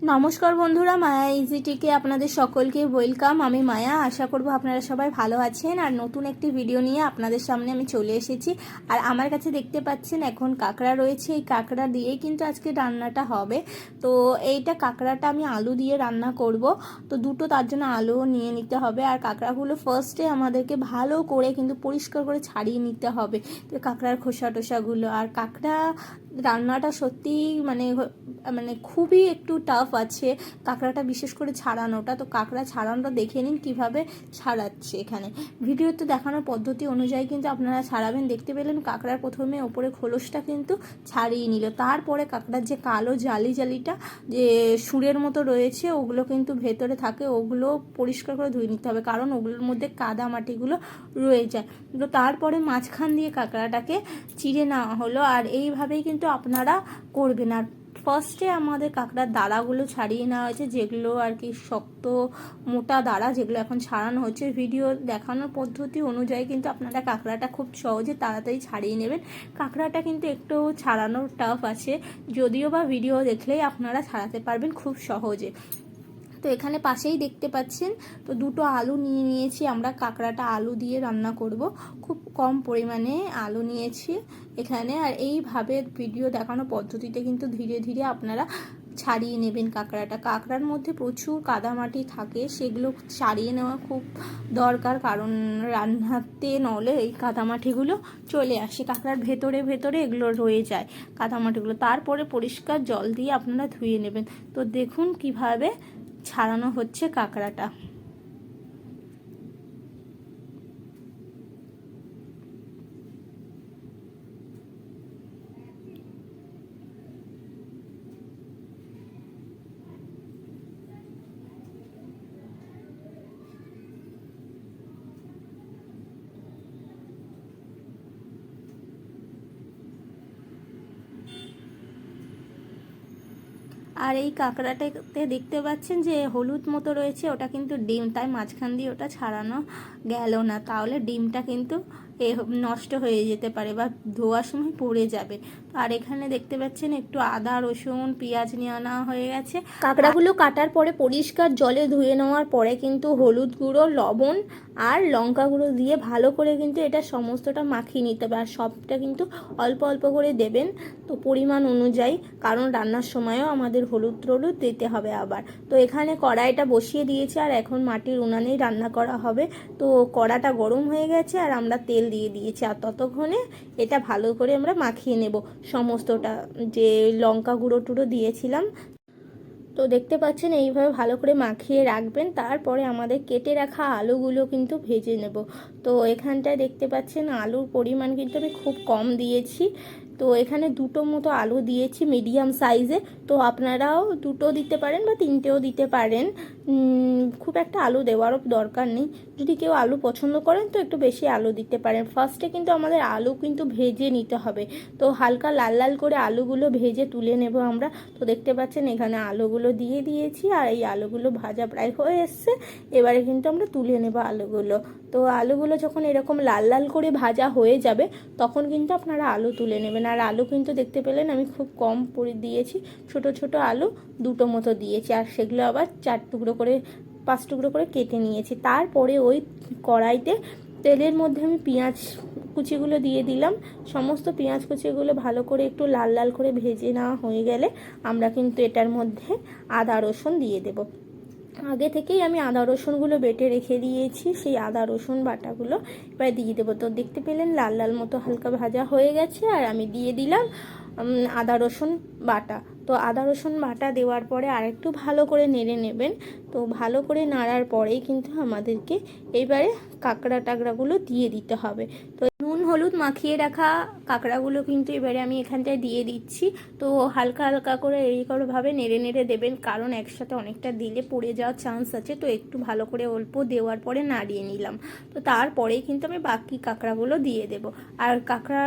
নমস্কার বন্ধুরা, মায়া ইজিটিকে আপনাদের সকলকে ওয়েলকাম। আমি মায়া, আশা করব আপনারা সবাই ভালো আছেন। আর নতুন একটি ভিডিও নিয়ে আপনাদের সামনে আমি চলে এসেছি। আর আমার কাছে দেখতে পাচ্ছেন এখন কাঁকড়া রয়েছে, এই কাঁকড়া দিয়েই কিন্তু আজকে রান্নাটা হবে। তো এইটা কাঁকড়াটা আমি আলু দিয়ে রান্না করব। তো দুটো তার জন্য আলুও নিয়ে নিতে হবে। আর কাঁকড়াগুলো ফার্স্টে আমাদেরকে ভালো করে কিন্তু পরিষ্কার করে ছাড়িয়ে নিতে হবে, তো কাঁকড়ার খোসা টোসাগুলো। আর কাঁকড়া রান্নাটা সত্যিই মানে খুবই একটু টাফ আছে কাঁকড়াটা, বিশেষ করে ছাড়ানোটা। তো কাঁকড়া ছাড়ানোটা দেখে নিন কিভাবে ছাড়াচ্ছে। এখানে ভিডিওতে দেখানোর পদ্ধতি অনুযায়ী কিন্তু আপনারা ছাড়াবেন। দেখতে পেলেন কাঁকড়ার প্রথমে ওপরে খোলসটা কিন্তু ছাড়িয়ে নিল, তারপরে কাঁকড়ার যে কালো জালিটা যে সুরের মতো রয়েছে ওগুলো কিন্তু ভেতরে থাকে, ওগুলো পরিষ্কার করে ধুয়ে নিতে হবে, কারণ ওগুলোর মধ্যে কাদা মাটিগুলো রয়ে যায়। তো তারপরে মাঝখান দিয়ে কাঁকড়াটাকে চিড়ে নেওয়া হলো। আর এইভাবেই কিন্তু আপনারা করবেন। আর ফার্স্টে আমাদের কাঁকড়ার দাঁড়াগুলো ছাড়িয়ে নেওয়া হয়েছে, যেগুলো আর কি শক্ত মোটা দাঁড়া, যেগুলো এখন ছাড়ানো হচ্ছে। ভিডিও দেখানোর পদ্ধতি অনুযায়ী কিন্তু আপনারা কাঁকড়াটা খুব সহজে তাড়াতাড়ি ছাড়িয়ে নেবেন। কাঁকড়াটা কিন্তু একটু ছাড়ানোর টাফ আছে, যদিও বা ভিডিও দেখলেই আপনারা ছাড়াতে পারবেন খুব সহজে। তো এখানে পাশেই দেখতে পাচ্ছেন, তো দুটো আলু নিয়ে নিয়েছি আমরা। কাঁকড়াটা আলু দিয়ে রান্না করব, খুব কম পরিমাণে আলু নিয়েছি এখানে। আর এইভাবে ভিডিও দেখানো পদ্ধতিতে কিন্তু ধীরে ধীরে আপনারা ছাড়িয়ে নেবেন কাঁকড়াটা। কাঁকড়ার মধ্যে প্রচুর কাদামাটি থাকে, সেগুলো ছাড়িয়ে নেওয়া খুব দরকার, কারণ রান্নাতে নলে এই কাদামাটিগুলো চলে আসে, কাঁকড়ার ভেতরে ভেতরে এগুলো রয়ে যায় কাদামাটিগুলো। তারপরে পরিষ্কার জল দিয়ে আপনারা ধুয়ে নেবেন। তো দেখুন কিভাবে ছাড়ানো হচ্ছে কাঁকড়াটা। আর এই কাঁকড়াটাতে দেখতে পাচ্ছেন যে হলুদ মতো রয়েছে, ওটা কিন্তু ডিম, তাই মাঝখান দিয়ে ওটা ছাড়ানো গেল না, তাহলে ডিমটা কিন্তু নষ্ট হয়ে যেতে পারে বা ধোয়ার সময় পড়ে যাবে। আর এখানে দেখতে পাচ্ছেন একটু আদা রসুন পেঁয়াজ নিয়ে আনা হয়ে গেছে। কাঁকড়াগুলো কাটার পরে পরিষ্কার জলে ধুয়ে নেওয়ার পরে কিন্তু হলুদ গুঁড়ো, লবণ আর লঙ্কা গুঁড়ো দিয়ে ভালো করে কিন্তু এটা সমস্তটা মাখিয়ে নিতে হবে। আর সবটা কিন্তু অল্প অল্প করে দেবেন, তো পরিমাণ অনুযায়ী, কারণ রান্নার সময়ও আমাদের হলুদ টলুদ দিতে হবে আবার। তো এখানে কড়াইটা বসিয়ে দিয়েছি, আর এখন মাটির উনানেই রান্না করা হবে। তো কড়াটা গরম হয়ে গেছে আর আমরা তেল দিয়ে দিয়েছি। আর ততক্ষণে এটা ভালো করে আমরা মাখিয়ে নেব সমস্তটা, যে লঙ্কা গুঁড়ো টুড়ো দিয়েছিলাম। তো দেখতে পাচ্ছেন এইভাবে ভালো করে মাখিয়ে রাখবেন। তারপরে আমাদের কেটে রাখা আলুগুলো কিন্তু ভেজে নেব। তো এখানটায় দেখতে পাচ্ছেন আলুর পরিমাণ কিন্তু আমি খুব কম দিয়েছি। তো এখানে দুটো মতো আলু দিয়েছি মিডিয়াম সাইজে। তো আপনারাও দুটো দিতে পারেন বা তিনটেও দিতে পারেন, খুব একটা আলু দেওয়ারও দরকার নেই। যদি কেউ আলু পছন্দ করেন তো একটু বেশি আলু দিতে পারেন। ফার্স্টে কিন্তু আমাদের আলু কিন্তু ভেজে নিতে হবে। তো হালকা লাল লাল করে আলুগুলো ভেজে তুলে নেব আমরা। তো দেখতে পাচ্ছেন এখানে আলুগুলো দিয়ে দিয়েছি, আর এই আলুগুলো ভাজা প্রায় হয়ে এসছে। এবারে কিন্তু আমরা তুলে নেব আলুগুলো। তো আলুগুলো যখন এরকম লাল লাল করে ভাজা হয়ে যাবে তখন কিন্তু আপনারা আলু তুলে নেবেন। আর আলু কিন্তু দেখতে পেলেন আমি খুব কম করে দিয়েছি, ছোট ছোট আলু দুটো মতো দিয়েছি, আর সেগুলো আবার 4 টুকরো করে 5 টুকরো করে কেটে নিয়েছি। তারপরে ওই কড়াইতে তেলের মধ্যে আমি পেঁয়াজ কুচিগুলো দিয়ে দিলাম। সমস্ত পেঁয়াজ কুচিগুলো ভালো করে একটু লাল লাল করে ভেজে নেওয়া হয়ে গেলে আমরা কিন্তু এটার মধ্যে আদা রসুন দিয়ে দেব। আগে থেকেই আমি আদা রসুনগুলো বেটে রেখে দিয়েছি, সেই আদা রসুন বাটাগুলো এবার দিয়ে দেবো। তো দেখতে পেলেন লাল লাল মতো হালকা ভাজা হয়ে গেছে, আর আমি দিয়ে দিলাম আদা রসুন বাটা। তো আদা রসুন বাটা দেওয়ার পরে আরেকটু ভালো করে নেড়ে নেবেন। তো ভালো করে নাড়ার পরেই কিন্তু আমাদেরকে এইবারে কাঁকড়া টাকড়াগুলো দিয়ে দিতে হবে। তো নুন হলুদ মাখিয়ে রাখা কাঁকড়াগুলো কিন্তু এবারে আমি এখানটায় দিয়ে দিচ্ছি। তো হালকা হালকা করে এইভাবে নেড়ে নেড়ে দেবেন, কারণ একসাথে অনেকটা দিলে পড়ে যাওয়ার চান্স আছে। তো একটু ভালো করে অল্প দেওয়ার পরে নাড়িয়ে নিলাম। তো তারপরেই কিন্তু আমি বাকি কাঁকড়াগুলো দিয়ে দেব। আর কাঁকড়া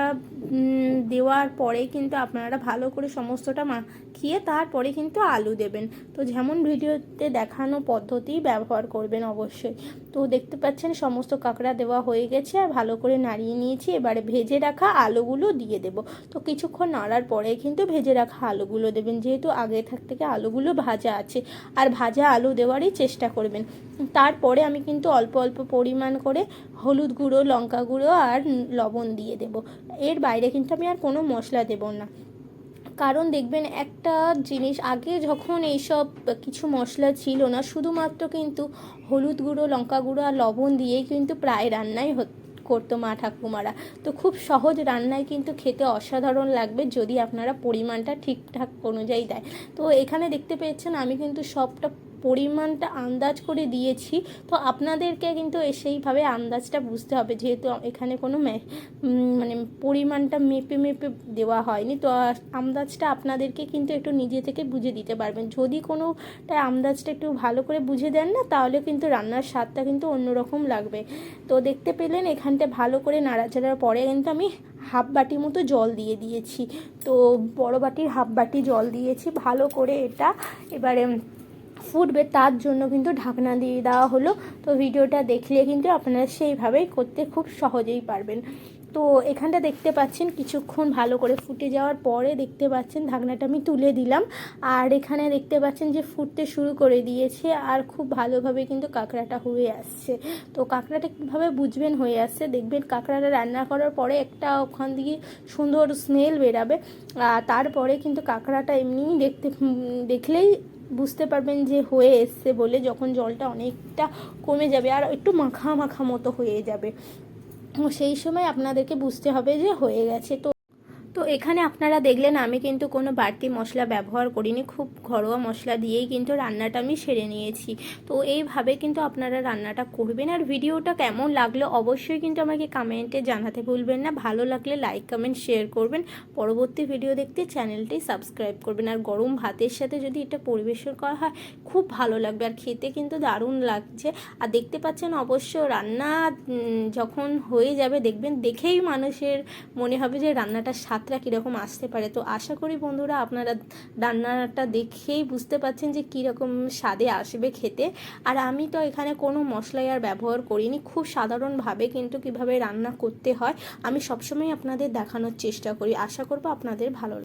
দেওয়ার পরেই কিন্তু আপনারা ভালো করে সমস্তটা খেয়ে তারপরে কিন্তু আলু দেবেন। তো যেমন ভিডিওতে দেখানো পদ্ধতি ব্যবহার করবেন অবশ্যই। তো দেখতে পাচ্ছেন সমস্ত কাঁকড়া দেওয়া হয়ে গেছে আর ভালো করে নাড়িয়ে নিয়েছি। এবারে ভেজে রাখা আলুগুলো দিয়ে দেব। তো কিছুক্ষণ নাড়ার পরে কিন্তু ভেজে রাখা আলুগুলো দেবেন, যেহেতু আগে থেকে আলুগুলো ভাজা আছে, আর ভাজা আলু দেওয়ারই চেষ্টা করবেন। তারপরে আমি কিন্তু অল্প অল্প পরিমাণ করে হলুদ গুঁড়ো, লঙ্কা গুঁড়ো আর লবণ দিয়ে দেব। এর বাইরে কিন্তু আমি আর কোনো মশলা দেব না। কারণ দেখবেন একটা জিনিস, আগে যখন এইসব কিছু মশলা ছিল না, শুধুমাত্র কিন্তু হলুদ গুঁড়ো, লঙ্কা গুঁড়ো আর লবণ দিয়েই কিন্তু প্রায় রান্নাই করতো মা ঠাকুমারা। তো খুব সহজ রান্নায় কিন্তু খেতে অসাধারণ লাগবে যদি আপনারা পরিমাণটা ঠিকঠাক অনুযায়ী দেয়। তো এখানে দেখতে পেয়েছেন আমি কিন্তু সবটা পরিমাণটা আন্দাজ করে দিয়েছি। তো আপনাদেরকে কিন্তু সেইভাবে আন্দাজটা বুঝতে হবে, যেহেতু এখানে কোনো মানে পরিমাণটা মেপে দেওয়া হয়নি। তো আন্দাজটা আপনাদেরকে কিন্তু একটু নিজে থেকে বুঝে দিতে পারবেন। যদি কোনোটা আন্দাজটা একটু ভালো করে বুঝে দেন না, তাহলে কিন্তু রান্নার স্বাদটা কিন্তু অন্যরকম লাগবে। তো দেখতে পেলেন এখানটা ভালো করে নাড়াচাড়ার পরে কিন্তু আমি হাফ বাটি মতো জল দিয়ে দিয়েছি। তো বড় বাটির হাফ বাটি জল দিয়েছি। ভালো করে এটা এবারে ফুটবে, তার জন্য কিন্তু ঢাকনা দিয়ে দেওয়া হলো। তো ভিডিওটা দেখলে কিন্তু আপনারা সেইভাবেই করতে খুব সহজেই পারবেন। তো এখানটা দেখতে পাচ্ছেন কিছুক্ষণ ভালো করে ফুটে যাওয়ার পরে দেখতে পাচ্ছেন ঢাকনাটা আমি তুলে দিলাম। আর এখানে দেখতে পাচ্ছেন যে ফুটতে শুরু করে দিয়েছে আর খুব ভালোভাবে কিন্তু কাঁকড়াটা হয়ে আসছে। তো কাঁকড়াটা কীভাবে বুঝবেন হয়ে আসছে, দেখবেন কাঁকড়াটা রান্না করার পরে একটা ওখান থেকে সুন্দর স্মেল বেরাবে। তারপরে কিন্তু কাঁকড়াটা এমনিই দেখলেই বুঝতে পারবেন যে হয়ে এসছে বলে, যখন জলটা অনেকটা কমে যাবে আর একটু মাখা মাখা মতো হয়ে যাবে, সেই সময় আপনাদেরকে বুঝতে হবে যে হয়ে গেছে। তো এখানে আপনারা দেখলেন আমি কিন্তু কোনো বাড়তি মশলা ব্যবহার করিনি, খুব ঘরোয়া মশলা দিয়েই কিন্তু রান্নাটা আমি সেরে নিয়েছি। তো এইভাবে কিন্তু আপনারা রান্নাটা করবেন। আর ভিডিওটা কেমন লাগলো অবশ্যই কিন্তু আমাকে কমেন্টে জানাতে ভুলবেন না। ভালো লাগলে লাইক, কমেন্ট, শেয়ার করবেন। পরবর্তী ভিডিও দেখতে চ্যানেলটি সাবস্ক্রাইব করবেন। আর গরম ভাতের সাথে যদি এটা পরিবেশন করা হয় খুব ভালো লাগবে, আর খেতে কিন্তু দারুণ লাগছে। আর দেখতে পাচ্ছেন অবশ্য রান্না যখন হয়ে যাবে দেখবেন, দেখেই মানুষের মনে হবে যে রান্নাটা স্বাদটা কীরকম আসতে পারে। তো আশা করি বন্ধুরা আপনারা রান্নাটা দেখেই বুঝতে পারছেন যে কীরকম স্বাদে আসবে খেতে। আর আমি তো এখানে কোনো মশলাই আর ব্যবহার করিনি, খুব সাধারণভাবে কিন্তু কিভাবে রান্না করতে হয় আমি সবসময় আপনাদের দেখানোর চেষ্টা করি। আশা করব আপনাদের ভালো